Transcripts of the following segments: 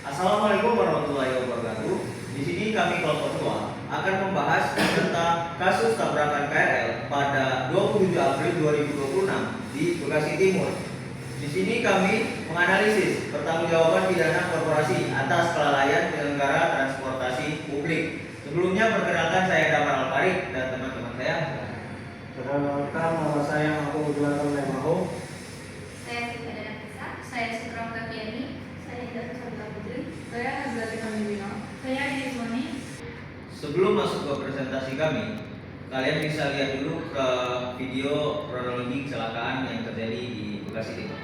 Assalamualaikum warahmatullahi wabarakatuh. Di sini kami kelompok tua akan membahas tentang kasus tabrakan KRL pada 27 April 2026 di Bekasi Timur. Di sini kami menganalisis pertanggungjawaban pidana korporasi atas kelalaian penyelenggara transportasi publik. Sebelumnya perkenalkan saya Damar Alfarik dan teman-teman saya. Perkenalkan, nama saya Aku Gulangan Lemaho. Saya Tika Danapisa, saya Sutra Kaviani, Saya Indah Chandra Putri. Saya Nazari Kamilino. Saya Yuswani. Sebelum masuk ke presentasi kami, kalian bisa lihat dulu ke video kronologi kecelakaan yang terjadi di Bekasi Timur.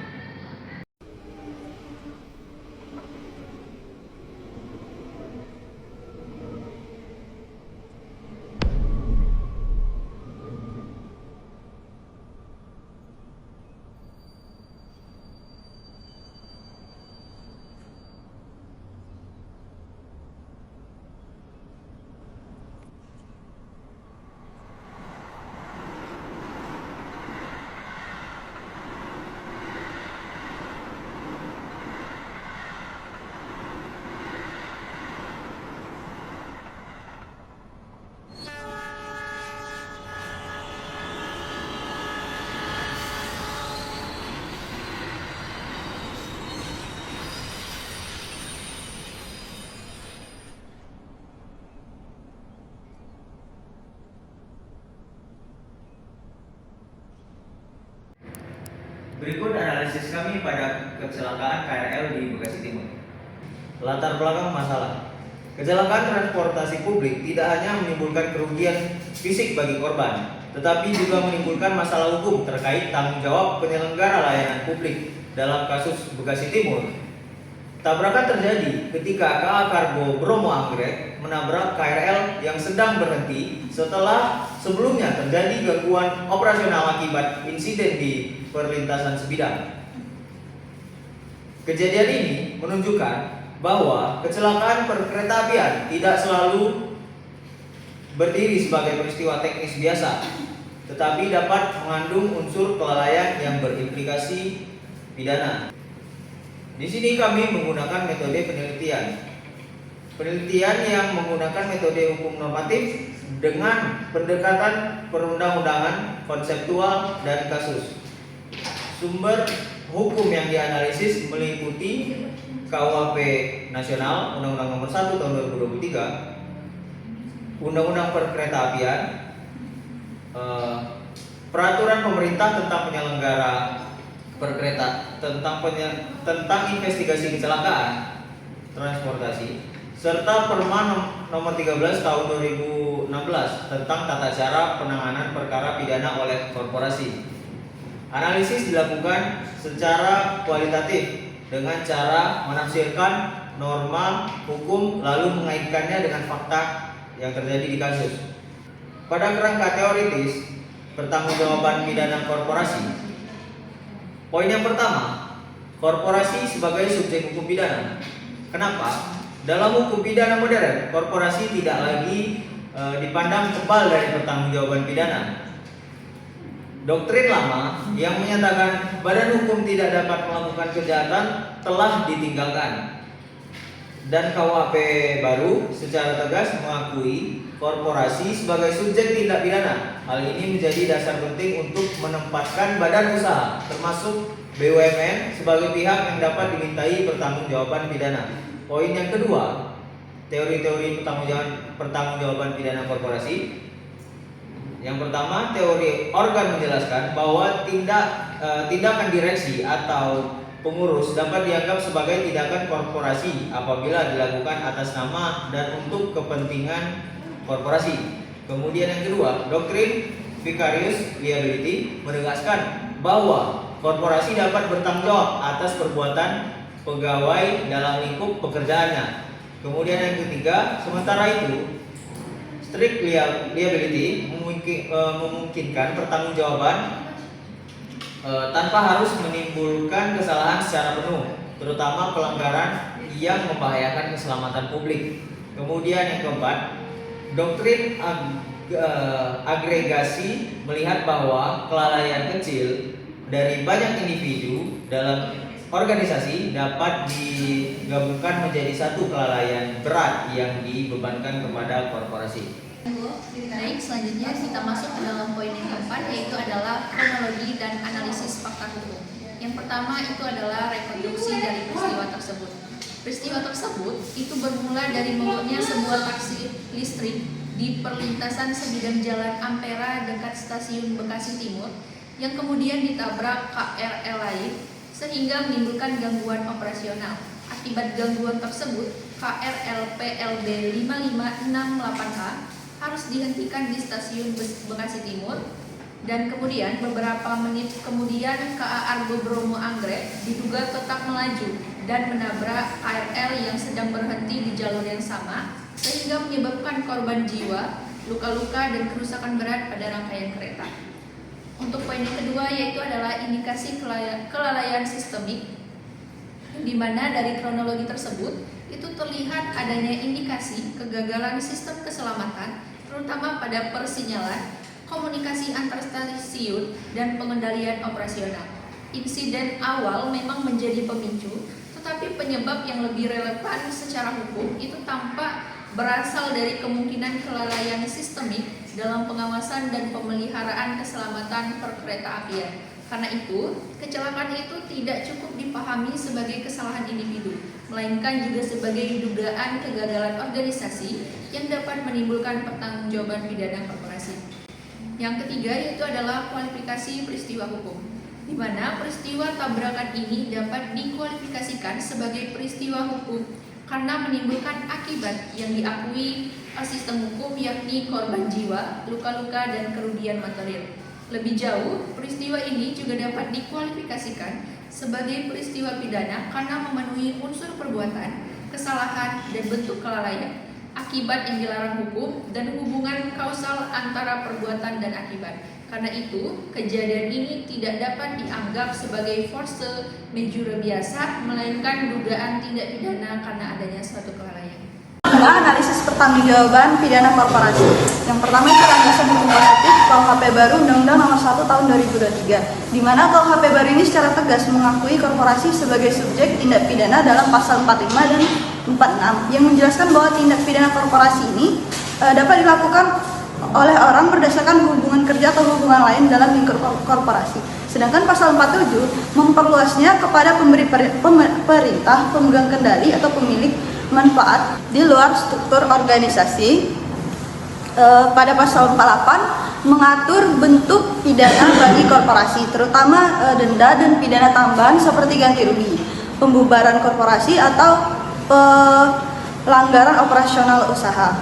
Berikut analisis kami pada kecelakaan KRL di Bekasi Timur. Latar belakang masalah. Kecelakaan transportasi publik tidak hanya menimbulkan kerugian fisik bagi korban, tetapi juga menimbulkan masalah hukum terkait tanggung jawab penyelenggara layanan publik. Dalam kasus Bekasi Timur, tabrakan terjadi ketika KA Kargo Bromo Anggrek menabrak KRL yang sedang berhenti setelah sebelumnya terjadi gangguan operasional akibat insiden di perlintasan sebidang. Kejadian ini menunjukkan bahwa kecelakaan perkeretaapian tidak selalu berdiri sebagai peristiwa teknis biasa, tetapi dapat mengandung unsur kelalaian yang berimplikasi pidana. Di sini kami menggunakan metode penelitian. Penelitian yang menggunakan metode hukum normatif dengan pendekatan perundang-undangan, konseptual, dan kasus. Sumber hukum yang dianalisis meliputi KUHP Nasional, Undang-Undang Nomor 1 Tahun 2023, Undang-Undang Perkeretaapian, Peraturan Pemerintah tentang penyelenggara perkereta tentang investigasi kecelakaan transportasi, serta Perma Nomor 13 Tahun 2016 tentang tata cara penanganan perkara pidana oleh korporasi. Analisis dilakukan secara kualitatif dengan cara menafsirkan norma hukum lalu mengaitkannya dengan fakta yang terjadi di kasus. Pada kerangka teoritis, pertanggungjawaban pidana korporasi. Poin yang pertama, korporasi sebagai subjek hukum pidana. Kenapa? Dalam hukum pidana modern, korporasi tidak lagi dipandang kebal dari pertanggungjawaban pidana. Doktrin lama yang menyatakan badan hukum tidak dapat melakukan kejahatan telah ditinggalkan. Dan KUHP baru secara tegas mengakui korporasi sebagai subjek tindak pidana. Hal ini menjadi dasar penting untuk menempatkan badan usaha, termasuk BUMN, sebagai pihak yang dapat dimintai pertanggungjawaban pidana. Poin yang kedua, teori-teori pertanggungjawaban pidana korporasi. Yang pertama, teori organ menjelaskan bahwa tindakan direksi atau pengurus dapat dianggap sebagai tindakan korporasi apabila dilakukan atas nama dan untuk kepentingan korporasi. Kemudian yang kedua, doktrin vicarious liability menegaskan bahwa korporasi dapat bertanggung jawab atas perbuatan pegawai dalam lingkup pekerjaannya. Kemudian yang ketiga, sementara itu strict liability memungkinkan pertanggungjawaban tanpa harus menimbulkan kesalahan secara penuh, terutama pelanggaran yang membahayakan keselamatan publik. Kemudian yang keempat, doktrin agregasi melihat bahwa kelalaian kecil dari banyak individu dalam organisasi dapat digabungkan menjadi satu kelalaian berat yang dibebankan kepada korporasi. Baik, selanjutnya kita masuk ke dalam poin yang keempat, yaitu adalah kronologi dan analisis fakta hukum. Yang pertama itu adalah rekonstruksi dari peristiwa tersebut. Peristiwa tersebut itu bermula dari mogoknya sebuah taksi listrik di perlintasan sebidang jalan Ampera dekat stasiun Bekasi Timur yang kemudian ditabrak KRL lain sehingga menimbulkan gangguan operasional. Akibat gangguan tersebut, KRL PLB 5568H harus dihentikan di stasiun Bekasi Timur, dan kemudian beberapa menit kemudian KA Argo Bromo Anggrek diduga tetap melaju dan menabrak KRL yang sedang berhenti di jalur yang sama sehingga menyebabkan korban jiwa, luka-luka dan kerusakan berat pada rangkaian kereta. Untuk poin yang kedua yaitu adalah indikasi kelalaian sistemik, di mana dari kronologi tersebut itu terlihat adanya indikasi kegagalan sistem keselamatan terutama pada persinyalan, komunikasi antar stasiun dan pengendalian operasional. Insiden awal memang menjadi pemicu, tetapi penyebab yang lebih relevan secara hukum itu tampak berasal dari kemungkinan kelalaian sistemik dalam pengawasan dan pemeliharaan keselamatan perkeretaapian. Karena itu, kecelakaan itu tidak cukup dipahami sebagai kesalahan individu, melainkan juga sebagai dugaan kegagalan organisasi yang dapat menimbulkan pertanggungjawaban pidana korporasi. Yang ketiga yaitu adalah kualifikasi peristiwa hukum, di mana peristiwa tabrakan ini dapat dikualifikasikan sebagai peristiwa hukum karena menimbulkan akibat yang diakui sistem hukum, yakni korban jiwa, luka-luka, dan kerugian material. Lebih jauh, peristiwa ini juga dapat dikualifikasikan sebagai peristiwa pidana karena memenuhi unsur perbuatan, kesalahan, dan bentuk kelalaian, akibat yang dilarang hukum, dan hubungan kausal antara perbuatan dan akibat. Karena itu, kejadian ini tidak dapat dianggap sebagai force majeure biasa, melainkan dugaan tindak pidana karena adanya suatu kelalaian. Analisis pertanggungjawaban pidana korporasi. Yang pertama itu landasan hukum positif KUHP baru Undang-Undang Nomor 1 Tahun 2023, di mana KUHP baru ini secara tegas mengakui korporasi sebagai subjek tindak pidana dalam pasal 45 dan 46 yang menjelaskan bahwa tindak pidana korporasi ini dapat dilakukan oleh orang berdasarkan hubungan kerja atau hubungan lain dalam lingkup korporasi. Sedangkan pasal 47 memperluasnya kepada pemberi perintah, pemegang kendali atau pemilik manfaat di luar struktur organisasi. Pada pasal 48 mengatur bentuk pidana bagi korporasi, terutama denda dan pidana tambahan seperti ganti rugi, pembubaran korporasi atau pelanggaran operasional usaha.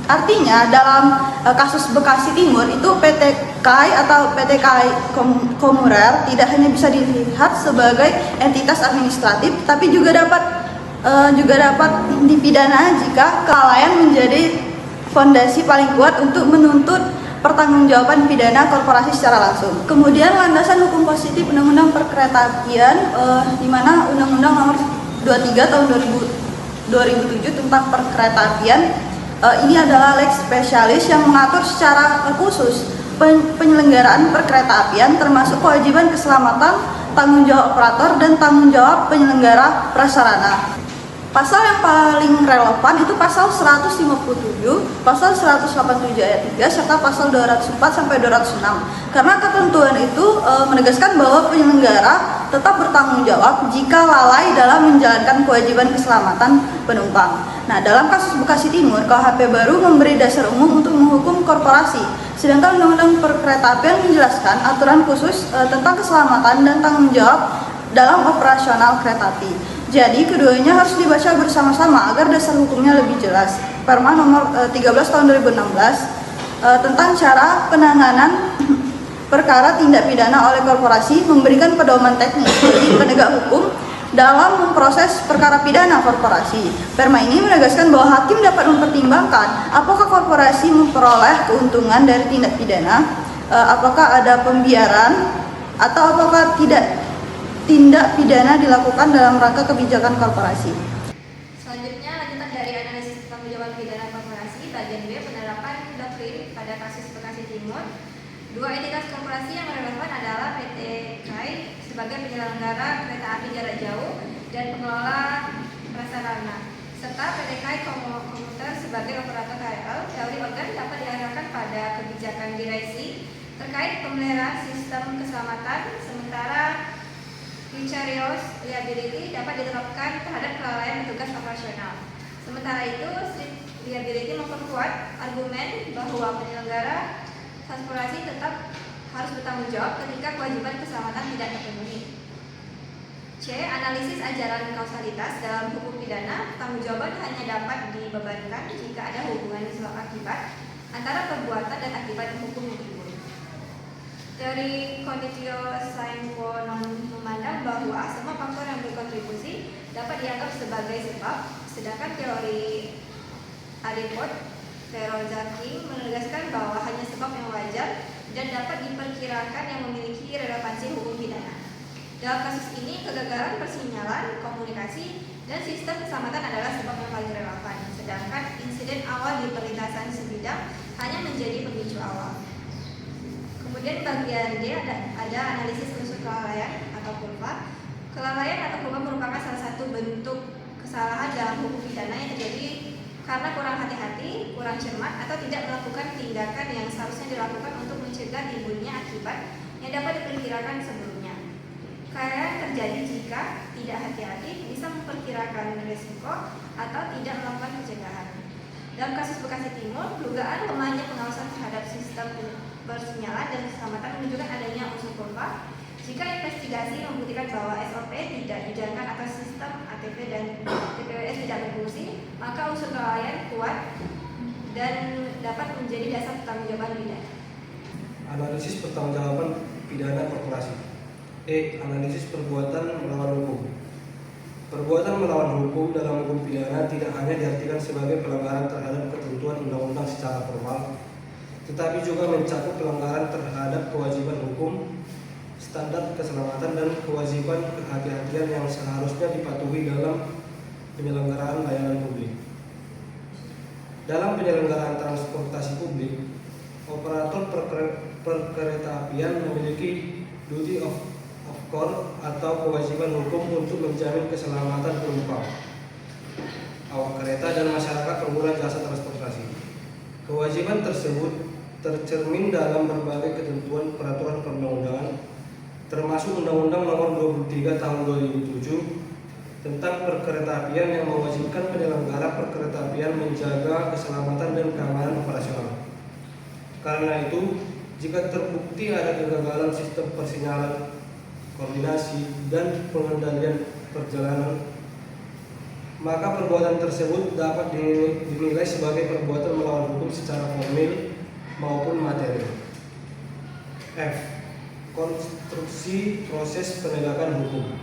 Artinya dalam kasus Bekasi Timur itu PT KAI atau PT KAI Komurer tidak hanya bisa dilihat sebagai entitas administratif, tapi juga dapat dipidana jika kelalaian menjadi fondasi paling kuat untuk menuntut pertanggungjawaban pidana korporasi secara langsung. Kemudian landasan hukum positif Undang-Undang Perkeretaapian, di mana Undang-Undang Nomor 23 Tahun 2007 tentang perkeretaapian, ini adalah lex spesialis yang mengatur secara khusus penyelenggaraan perkeretaapian, termasuk kewajiban keselamatan, tanggung jawab operator, dan tanggung jawab penyelenggara prasarana. Pasal yang paling relevan itu pasal 157, pasal 187 ayat 3, serta pasal 204 sampai 206. Karena ketentuan itu menegaskan bahwa penyelenggara tetap bertanggung jawab jika lalai dalam menjalankan kewajiban keselamatan penumpang. Nah, dalam kasus Bekasi Timur, KUHP baru memberi dasar umum untuk menghukum korporasi. Sedangkan Undang-Undang Perkeretaapian menjelaskan aturan khusus tentang keselamatan dan tanggung jawab dalam operasional kereta api. Jadi keduanya harus dibaca bersama-sama agar dasar hukumnya lebih jelas. Perma nomor 13 tahun 2016 tentang cara penanganan perkara tindak pidana oleh korporasi memberikan pedoman teknis bagi penegak hukum dalam memproses perkara pidana korporasi. Perma ini menegaskan bahwa hakim dapat mempertimbangkan apakah korporasi memperoleh keuntungan dari tindak pidana, apakah ada pembiaran, atau apakah tidak tindak pidana dilakukan dalam rangka kebijakan korporasi. Selanjutnya, lanjutan dari analisis pertanggungjawaban pidana korporasi, bagian B, penerapan doktrin pada kasus Bekasi Timur. Dua entitas korporasi yang relevan adalah PT KAI sebagai penyelenggara kereta api jarak jauh dan pengelola prasarana, serta PT KAI Komuter sebagai operator KRL. Teori organ dapat diarahkan pada kebijakan direksi terkait pemeliharaan sistem keselamatan, sementara vicarious liability dapat diterapkan terhadap kelalaian petugas operasional. Sementara itu, strict liability memperkuat argumen bahwa penyelenggara transportasi tetap harus bertanggung jawab ketika kewajiban keselamatan tidak terpenuhi. C. Analisis ajaran kausalitas dalam hukum pidana. Pertanggungjawaban hanya dapat dibebankan jika ada hubungan sebab akibat antara perbuatan dan akibat hukum yang timbul. Teori conditio sine qua non memandang bahwa semua faktor yang berkontribusi dapat dianggap sebagai sebab, sedangkan teori Adepot Verozaki menegaskan bahwa hanya sebab yang wajar dan dapat diperkirakan yang memiliki relevansi hukum pidana. Dalam kasus ini, kegagalan persinyalan, komunikasi, dan sistem keselamatan adalah sebab yang paling relevan, sedangkan insiden awal di perlintasan sebidang hanya menjadi pemicu awal. Kemudian bagian D ada analisis unsur kelalaian atau culpa. Kelalaian atau culpa merupakan salah satu bentuk kesalahan dalam hukum pidana yang terjadi karena kurang hati-hati, kurang cermat, atau tidak melakukan tindakan yang seharusnya dilakukan untuk mencegah timbulnya akibat yang dapat diperkirakan sebelumnya. Kelalaian terjadi jika tidak hati-hati, bisa memperkirakan risiko, atau tidak melakukan pencegahan. Dalam kasus Bekasi Timur, dugaan lemahnya pengawasan terhadap sistem persinyalan dan keselamatan menunjukkan adanya unsur culpa. Jika investigasi membuktikan bahwa SOP tidak dijalankan atas sistem ATP dan TPWS tidak berfungsi, maka unsur kelalaian kuat dan dapat menjadi dasar pertanggungjawaban pidana. Analisis pertanggungjawaban pidana korporasi. E. Analisis perbuatan melawan hukum. Perbuatan melawan hukum dalam hukum pidana tidak hanya diartikan sebagai pelanggaran terhadap ketentuan undang-undang secara formal, tetapi juga mencakup pelanggaran terhadap kewajiban hukum, standar keselamatan, dan kewajiban kehati-hatian yang seharusnya dipatuhi dalam penyelenggaraan layanan publik. Dalam penyelenggaraan transportasi publik, operator perkeretaapian memiliki duty of care atau kewajiban hukum untuk menjamin keselamatan penumpang, awak kereta, dan masyarakat pengguna jasa transportasi. Kewajiban tersebut tercermin dalam berbagai ketentuan peraturan perundang-undangan, termasuk Undang-Undang Nomor 23 Tahun 2007 tentang perkeretaapian yang mewajibkan penyelenggara perkeretaapian menjaga keselamatan dan keamanan operasional. Karena itu, jika terbukti ada kegagalan sistem persinyalan, koordinasi, dan pengendalian perjalanan, maka perbuatan tersebut dapat dinilai sebagai perbuatan melawan hukum secara formil maupun materi. F. Konstruksi proses penegakan hukum.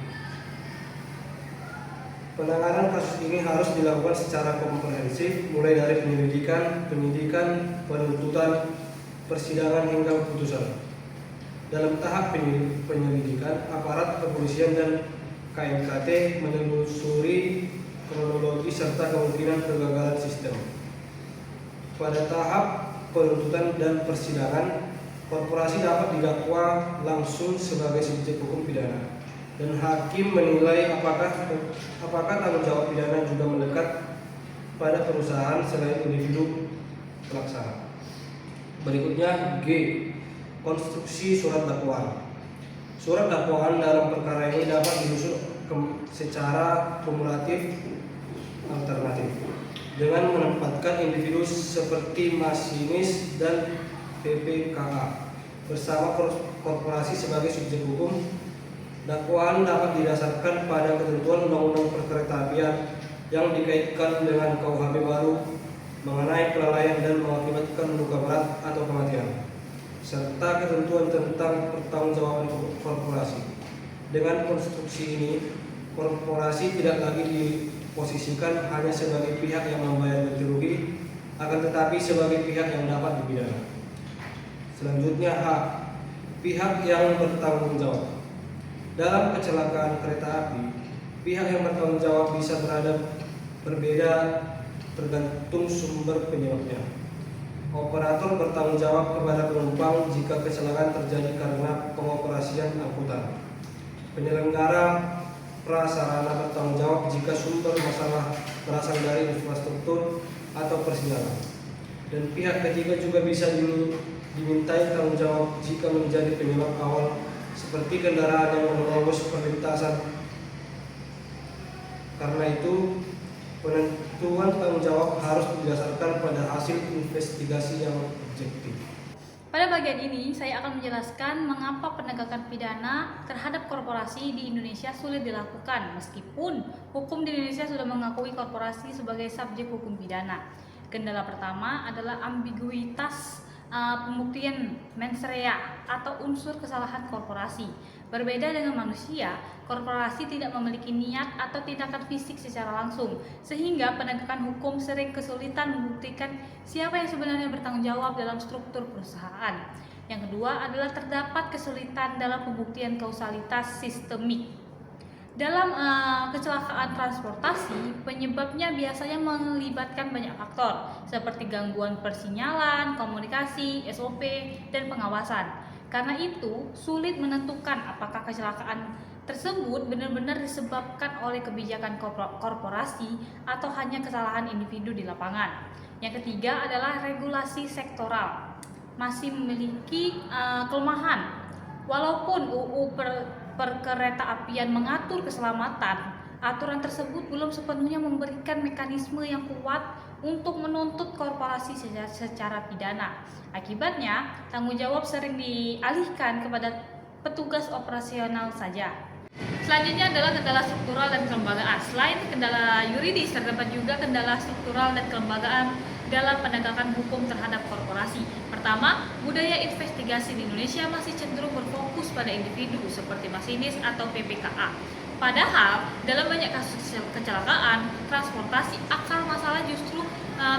Penanganan kasus ini harus dilakukan secara komprehensif, mulai dari penyelidikan, penyidikan, penuntutan, persidangan, hingga putusan. Dalam tahap penyelidikan, aparat kepolisian dan KMKT menelusuri kronologi serta kemungkinan kegagalan sistem. Pada tahap penuntutan dan persidangan, korporasi dapat didakwa langsung sebagai subjek hukum pidana, dan hakim menilai apakah tanggung jawab pidana juga melekat pada perusahaan selain individu pelaksana. Berikutnya G. Konstruksi surat dakwaan. Surat dakwaan dalam perkara ini dapat disusun secara kumulatif alternatif dengan menempatkan individu seperti masinis dan PPKA bersama korporasi sebagai subjek hukum. Dakwaan dapat didasarkan pada ketentuan Undang-Undang Perkeretaapian yang dikaitkan dengan KUHP baru mengenai kelalaian dan mengakibatkan luka berat atau kematian, serta ketentuan tentang pertanggungjawaban korporasi. Dengan konstruksi ini, korporasi tidak lagi diposisikan hanya sebagai pihak yang membayar ganti rugi, akan tetapi sebagai pihak yang dapat dipidana. Selanjutnya H. Pihak yang bertanggung jawab. Dalam kecelakaan kereta api, pihak yang bertanggung jawab bisa berbeda tergantung sumber penyebabnya. Operator bertanggung jawab kepada penumpang jika kecelakaan terjadi karena pengoperasian angkutan. penyelenggara prasarana bertanggung jawab jika sumber masalah berasal dari infrastruktur atau persinyalan. Dan pihak ketiga juga bisa dimintai tanggung jawab jika menjadi penyebab awal seperti kendaraan yang menerobos perlintasan. Karena itu, penentuan tanggung jawab harus didasarkan pada hasil investigasi yang objektif. Pada bagian ini, saya akan menjelaskan mengapa penegakan pidana terhadap korporasi di Indonesia sulit dilakukan, meskipun hukum di Indonesia sudah mengakui korporasi sebagai subjek hukum pidana. Kendala pertama adalah ambiguitas pembuktian mens rea atau unsur kesalahan korporasi. Berbeda dengan manusia, korporasi tidak memiliki niat atau tindakan fisik secara langsung, sehingga penegakan hukum sering kesulitan membuktikan siapa yang sebenarnya bertanggung jawab dalam struktur perusahaan. Yang kedua adalah terdapat kesulitan dalam pembuktian kausalitas sistemik. Dalam kecelakaan transportasi, penyebabnya biasanya melibatkan banyak faktor, seperti gangguan persinyalan, komunikasi, SOP, dan pengawasan. Karena itu, sulit menentukan apakah kecelakaan tersebut benar-benar disebabkan oleh kebijakan korporasi atau hanya kesalahan individu di lapangan. Yang ketiga adalah regulasi sektoral. Masih memiliki kelemahan. Walaupun UU Perkeretaapian mengatur keselamatan, aturan tersebut belum sepenuhnya memberikan mekanisme yang kuat untuk menuntut korporasi secara pidana. Akibatnya, tanggung jawab sering dialihkan kepada petugas operasional saja. Selanjutnya adalah kendala struktural dan kelembagaan. Selain kendala yuridis, terdapat juga kendala struktural dan kelembagaan dalam penegakan hukum terhadap korporasi. Pertama, budaya investigasi di Indonesia masih cenderung berfokus pada individu seperti masinis atau PPKA. Padahal, dalam banyak kasus kecelakaan transportasi, akar masalah justru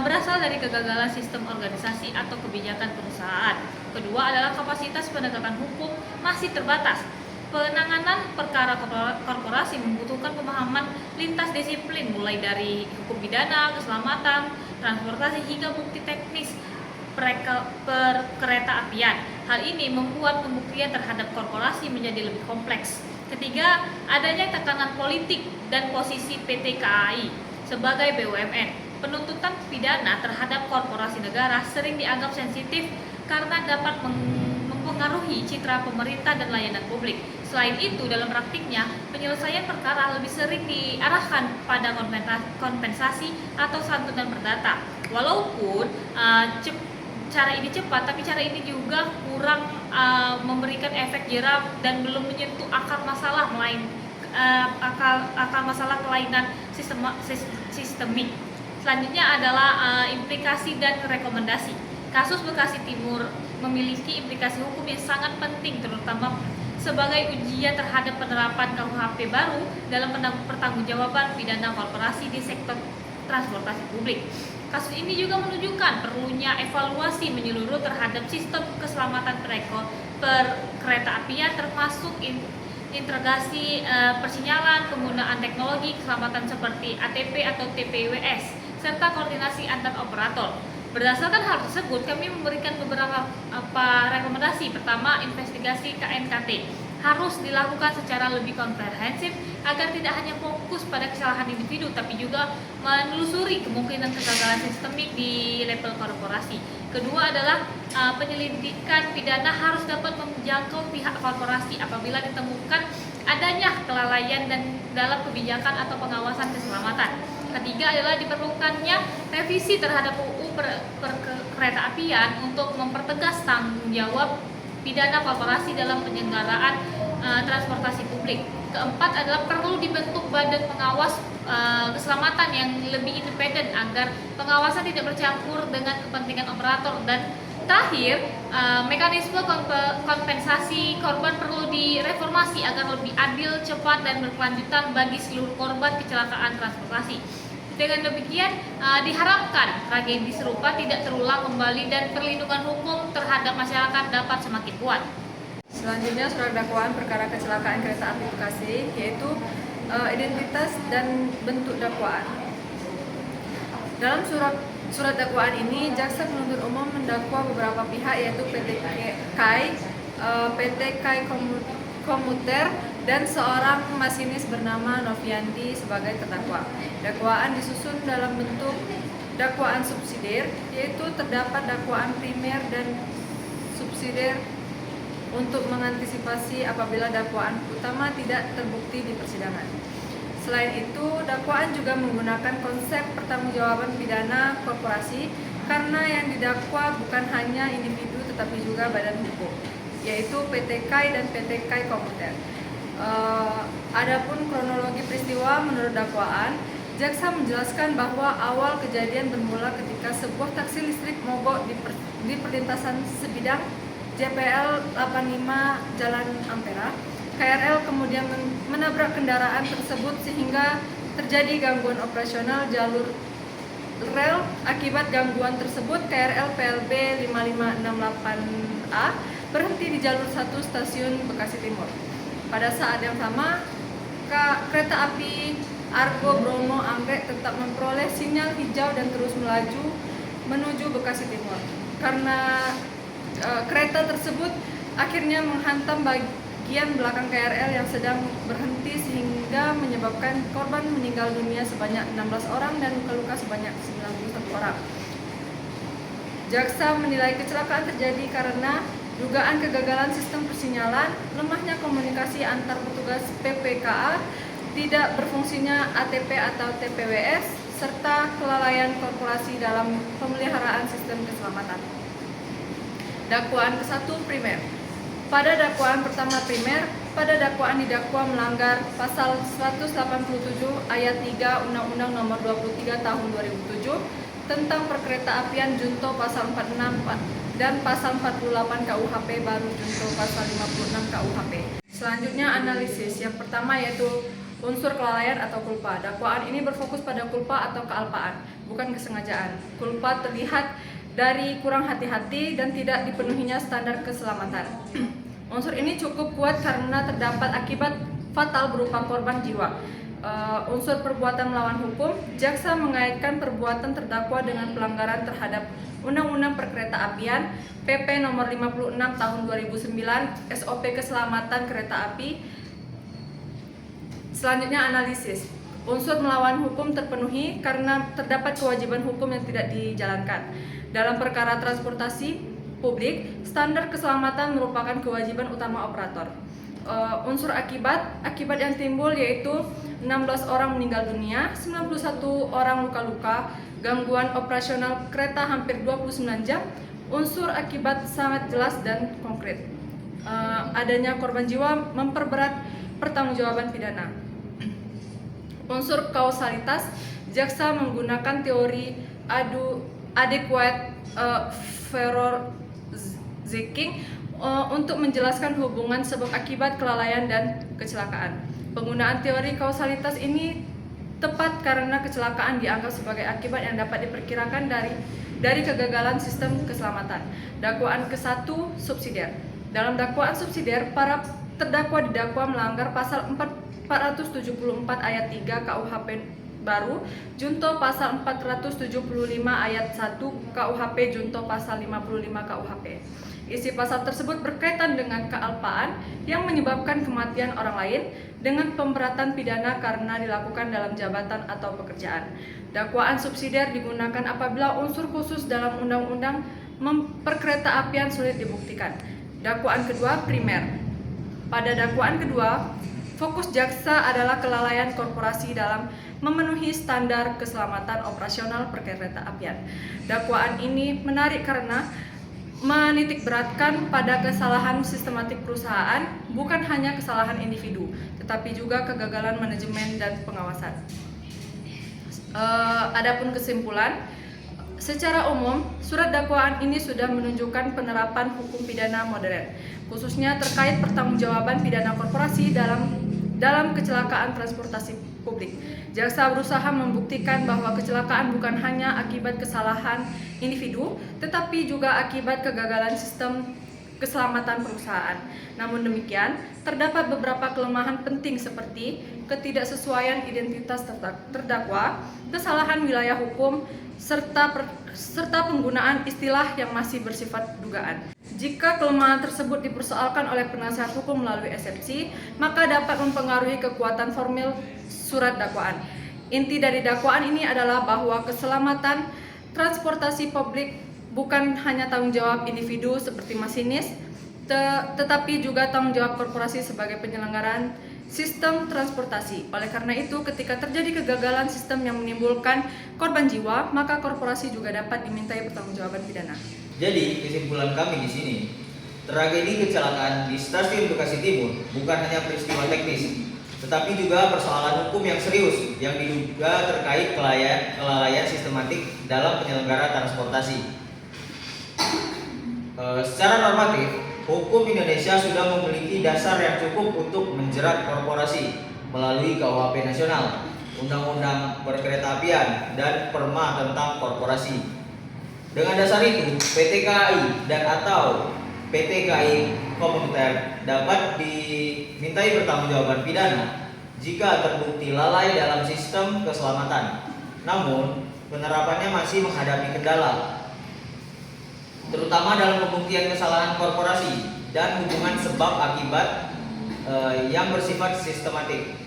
berasal dari kegagalan sistem organisasi atau kebijakan perusahaan. Kedua adalah kapasitas penegakan hukum masih terbatas. Penanganan perkara korporasi membutuhkan pemahaman lintas disiplin, mulai dari hukum pidana, keselamatan, transportasi, hingga bukti teknis perkeretaapian. Hal ini membuat pembuktian terhadap korporasi menjadi lebih kompleks. Ketiga, adanya tekanan politik dan posisi PT KAI sebagai BUMN. Penuntutan pidana terhadap korporasi negara sering dianggap sensitif karena dapat mempengaruhi citra pemerintah dan layanan publik. Selain itu, dalam praktiknya, penyelesaian perkara lebih sering diarahkan pada kompensasi atau santunan perdata. Walaupun cara ini cepat, tapi cara ini juga kurang memberikan efek jera dan belum menyentuh akar masalah masalah kelainan sistemik. Selanjutnya adalah implikasi dan rekomendasi. Kasus Bekasi Timur memiliki implikasi hukum yang sangat penting, terutama sebagai ujian terhadap penerapan KUHP baru dalam pertanggungjawaban pidana korporasi di sektor transportasi publik. Kasus ini juga menunjukkan perlunya evaluasi menyeluruh terhadap sistem keselamatan perkeretaapian, termasuk integrasi persinyalan, penggunaan teknologi keselamatan seperti ATP atau TPWS, serta koordinasi antar operator. Berdasarkan hal tersebut, kami memberikan beberapa rekomendasi. Pertama, investigasi KNKT harus dilakukan secara lebih komprehensif agar tidak hanya fokus pada kesalahan individu, tapi juga menelusuri kemungkinan kegagalan sistemik di level korporasi. Kedua adalah penyelidikan pidana harus dapat menjangkau pihak korporasi apabila ditemukan adanya kelalaian dan dalam kebijakan atau pengawasan keselamatan. Ketiga adalah diperlukannya revisi terhadap UU Perkeretaapian untuk mempertegas tanggung jawab pidana korporasi dalam penyelenggaraan transportasi publik. Keempat adalah perlu dibentuk badan pengawas keselamatan yang lebih independen agar pengawasan tidak bercampur dengan kepentingan operator. Dan terakhir, mekanisme kompensasi korban perlu direformasi agar lebih adil, cepat, dan berkelanjutan bagi seluruh korban kecelakaan transportasi. Dengan demikian, diharapkan tragedi serupa tidak terulang kembali dan perlindungan hukum terhadap masyarakat dapat semakin kuat. Selanjutnya, surat dakwaan perkara kecelakaan kereta api Bekasi, yaitu identitas dan bentuk dakwaan. Dalam surat dakwaan ini, jaksa penuntut umum mendakwa beberapa pihak, yaitu PT KAI Komuter dan seorang masinis bernama Novianti sebagai terdakwa. Dakwaan disusun dalam bentuk dakwaan subsidiar, yaitu terdapat dakwaan primer dan subsidiar untuk mengantisipasi apabila dakwaan utama tidak terbukti di persidangan. Selain itu, dakwaan juga menggunakan konsep pertanggungjawaban pidana korporasi karena yang didakwa bukan hanya individu tetapi juga badan hukum, yaitu PT KAI dan PT KAI Komuter. Adapun kronologi peristiwa menurut dakwaan, jaksa menjelaskan bahwa awal kejadian bermula ketika sebuah taksi listrik mogok di perlintasan sebidang JPL 85 Jalan Ampera. KRL kemudian menabrak kendaraan tersebut sehingga terjadi gangguan operasional jalur rel. Akibat gangguan tersebut, KRL PLB 5568A berhenti di jalur 1 stasiun Bekasi Timur. Pada saat yang sama, kereta api Argo Bromo Anggrek tetap memperoleh sinyal hijau dan terus melaju menuju Bekasi Timur. Karena kereta tersebut akhirnya menghantam bagian belakang KRL yang sedang berhenti sehingga menyebabkan korban meninggal dunia sebanyak 16 orang dan luka-luka sebanyak 91 orang. Jaksa menilai kecelakaan terjadi karena dugaan kegagalan sistem persinyalan, lemahnya komunikasi antar petugas PPKA, tidak berfungsinya ATP atau TPWS, serta kelalaian korporasi dalam pemeliharaan sistem keselamatan. Dakwaan ke-1 primer. Pada dakwaan pertama primer, pada dakwaan didakwa melanggar pasal 187 ayat 3 Undang-Undang Nomor 23 Tahun 2007 tentang perkeretaapian junto pasal 46 dan pasal 48 KUHP baru junto pasal 56 KUHP. Selanjutnya analisis. Yang pertama yaitu unsur kelalaian atau kulpa. Dakwaan ini berfokus pada kulpa atau kealpaan, bukan kesengajaan. Kulpa terlihat dari kurang hati-hati dan tidak dipenuhinya standar keselamatan. Unsur ini cukup kuat karena terdapat akibat fatal berupa korban jiwa. Unsur perbuatan melawan hukum, jaksa mengaitkan perbuatan terdakwa dengan pelanggaran terhadap Undang-Undang Perkeretaapian PP Nomor 56 Tahun 2009 SOP Keselamatan Kereta Api. Selanjutnya analisis. Unsur melawan hukum terpenuhi karena terdapat kewajiban hukum yang tidak dijalankan. Dalam perkara transportasi publik, standar keselamatan merupakan kewajiban utama operator. Unsur akibat yang timbul yaitu 16 orang meninggal dunia, 91 orang luka-luka, gangguan operasional kereta hampir 29 jam. Unsur akibat sangat jelas dan konkret. Adanya korban jiwa memperberat pertanggungjawaban pidana. Unsur kausalitas, jaksa menggunakan teori adequate Verorziking untuk menjelaskan hubungan sebab akibat kelalaian dan kecelakaan. Penggunaan teori kausalitas ini tepat karena kecelakaan dianggap sebagai akibat yang dapat diperkirakan dari kegagalan sistem keselamatan. Dakwaan ke-1 subsidiar. Dalam dakwaan subsidiar, para terdakwa didakwa melanggar pasal 474 ayat 3 KUHP baru junto pasal 475 ayat 1 KUHP junto pasal 55 KUHP. Isi pasal tersebut berkaitan dengan kealpaan yang menyebabkan kematian orang lain dengan pemberatan pidana karena dilakukan dalam jabatan atau pekerjaan. Dakwaan subsidiar digunakan apabila unsur khusus dalam undang-undang perkeretaapian sulit dibuktikan. Dakwaan kedua primer. Pada dakwaan kedua, fokus jaksa adalah kelalaian korporasi dalam memenuhi standar keselamatan operasional perkeretaapian. Dakwaan ini menarik karena menitikberatkan pada kesalahan sistematik perusahaan, bukan hanya kesalahan individu, tetapi juga kegagalan manajemen dan pengawasan. Adapun kesimpulan, secara umum, surat dakwaan ini sudah menunjukkan penerapan hukum pidana modern, khususnya terkait pertanggungjawaban pidana korporasi dalam kecelakaan transportasi publik. Jaksa berusaha membuktikan bahwa kecelakaan bukan hanya akibat kesalahan individu, tetapi juga akibat kegagalan sistem keselamatan perusahaan. Namun demikian, terdapat beberapa kelemahan penting seperti ketidaksesuaian identitas terdakwa, kesalahan wilayah hukum, serta penggunaan istilah yang masih bersifat dugaan. Jika kelemahan tersebut dipersoalkan oleh penasihat hukum melalui eksepsi, maka dapat mempengaruhi kekuatan formil surat dakwaan. Inti dari dakwaan ini adalah bahwa keselamatan transportasi publik bukan hanya tanggung jawab individu seperti masinis, tetapi juga tanggung jawab korporasi sebagai penyelenggaraan sistem transportasi. Oleh karena itu, ketika terjadi kegagalan sistem yang menimbulkan korban jiwa, maka korporasi juga dapat dimintai pertanggungjawaban pidana. Jadi, kesimpulan kami di sini, tragedi kecelakaan di Stasiun Bekasi Timur bukan hanya peristiwa teknis, tetapi juga persoalan hukum yang serius yang diduga terkait kelalaian sistematik dalam penyelenggara transportasi. Secara normatif, hukum Indonesia sudah memiliki dasar yang cukup untuk menjerat korporasi melalui KUHP nasional, Undang-Undang Perkeretaapian, dan Perma tentang korporasi. Dengan dasar itu, PT KAI dan atau PT KAI Komuter dapat dimintai pertanggungjawaban pidana jika terbukti lalai dalam sistem keselamatan. Namun, penerapannya masih menghadapi kendala, terutama dalam pembuktian kesalahan korporasi dan hubungan sebab akibat yang bersifat sistematik.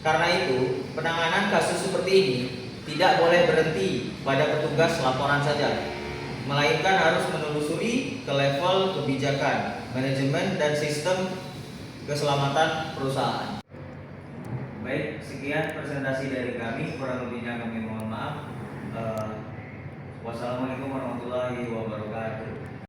Karena itu, penanganan kasus seperti ini tidak boleh berhenti pada petugas laporan saja, melainkan harus menelusuri ke level kebijakan, manajemen, dan sistem keselamatan perusahaan. Baik, sekian presentasi dari kami. Kurang lebihnya kami mohon maaf. Wassalamualaikum warahmatullahi wabarakatuh.